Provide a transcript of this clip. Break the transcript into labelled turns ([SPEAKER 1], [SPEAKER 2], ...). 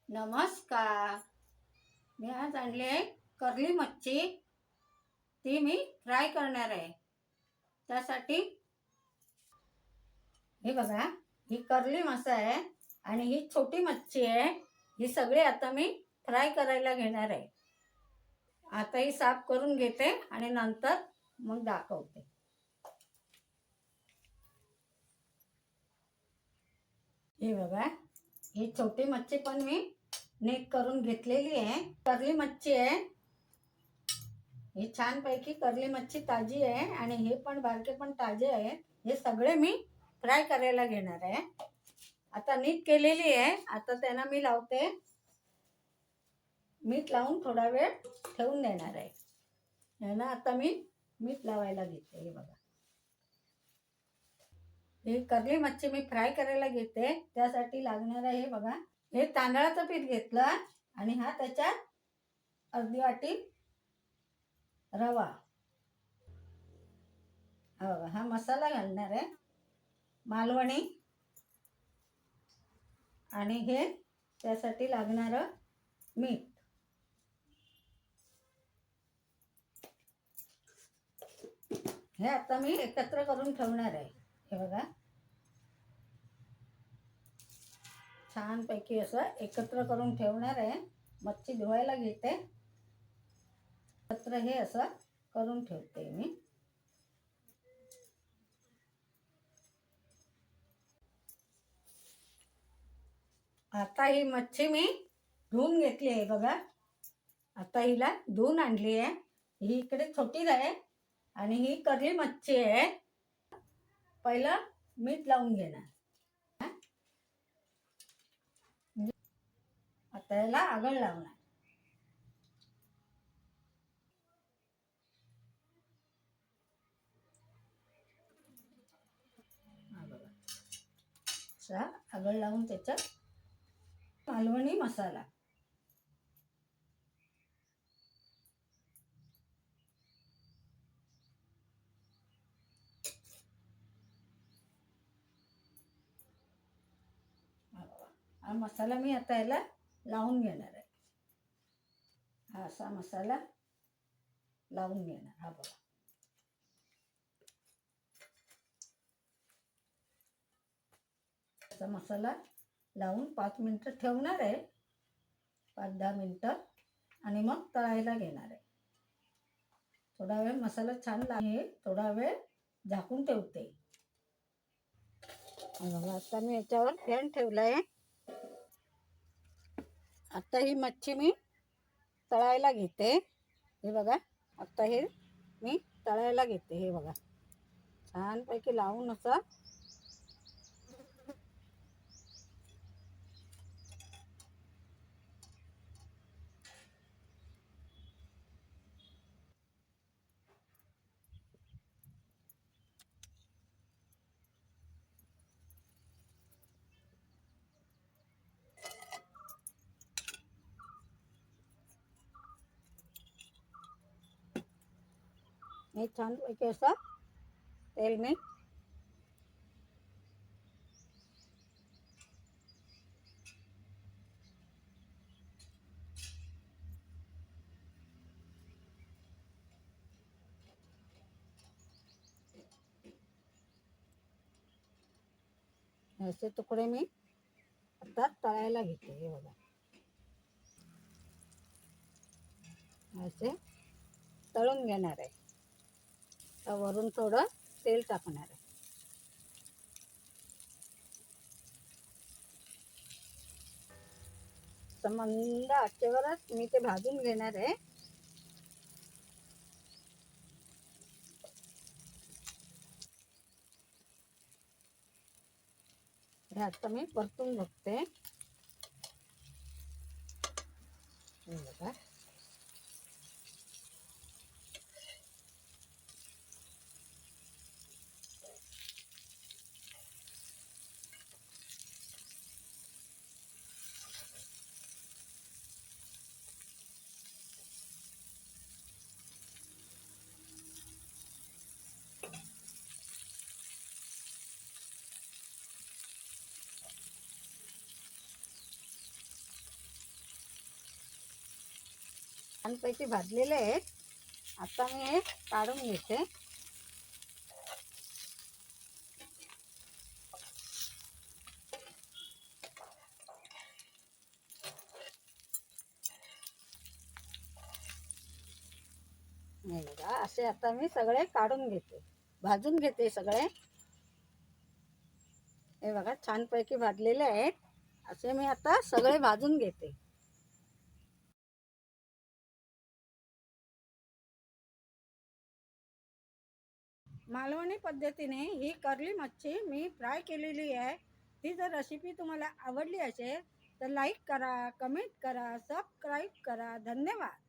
[SPEAKER 1] नमस्कार. मी आज आणली आहे कर्ली मच्छी. ती मी फ्राय करणार आहे. त्यासाठी हे बघा, ही कर्ली मासा आहे आणि ही छोटी मच्छी आहे. ही सगळी आता मी फ्राय करायला घेणार आहे. आता ही साफ करून घेते आणि नंतर मग दाखवते. हे बघा, ही छोटी मच्छी पण मी नीट करून घेतलेली आहे. कर्ली मच्छी आहे ही, छानपैकी कर्ली मच्छी ताजी आहे आणि हे पण बारके पण ताजे आहे. हे सगळे मी फ्राय करायला घेणार आहे. आता नीट केलेली आहे. आता त्यांना मी लावते, मीठ लावून थोडा वेळ ठेवून देणार आहे. ह्यांना आता मी मीठ लावायला घेते. हे बघा, ही कर्ली मच्छी मी फ्राय करायला घेते. त्यासाठी लागणार आहे हे बघा, हे तांदळाचं पीठ घेतलं आणि हा त्याच्यात अर्धी वाटी रवा. हा बघा, हा मसाला घालणार आहे, मालवणी. आणि हे त्यासाठी लागणारं मीठ. हे आता मी एकत्र करून ठेवणार आहे. हे बघा, छानपैकी असं एकत्र करून ठेवणार आहे. मच्छी धुवायला घेते, एकत्र हे असं करून ठेवते मी. आता ही मच्छी मी धुवून घेतली आहे बघा. आता हिला धुवून आणली आहे. ही इकडे छोटी आहे आणि ही कर्ली मच्छी आहे. पहिलं मीठ लावून घेणार. आता याला आगळ लावणार. असा आगळ लावून त्याच्यात मालवणी मसाला. हा मसाला मी आता याला लावून घेणार आहे. हा असा मसाला लावून घेणार. हा बघा, असा मसाला लावून 5 मिनिटं ठेवणार आहे, 5-10 मिनिटं, आणि मग तळायला घेणार आहे. थोडा वेळ मसाला छान लागेल, थोडा वेळ झाकून ठेवते. आता मी याच्यावर फॅन ठेवला आहे. आता ही मच्छी मी तळायला घेते. हे बघा, आता हे मी तळायला घेते. हे बघा, छानपैकी लावून असं हे छानपैकी असं तेल मी असे तुकडे मी आता तळायला घेते. हे बघा, असे तळून घेणार आहे. तर वरून थोडं तेल टाकणार आहे. मंद आचेवरच मी ते भाजून घेणार आहे. हे आता मी परतून बघते. हे बघा, छानपैकी भाजलेले आहेत. आता मी हे काढून घेते. हे बघा, असे आता मी सगळे काढून घेते, भाजून घेते सगळे. हे बघा, छानपैकी भाजलेले आहेत. असे मी आता सगळे भाजून घेते. मालवणी पद्धतीने ही कर्ली मच्छी मी फ्राय केलेली आहे. ती जर रेसिपी तुम्हाला आवडली असेल तर लाईक करा, कमेंट करा, सबस्क्राईब करा. धन्यवाद.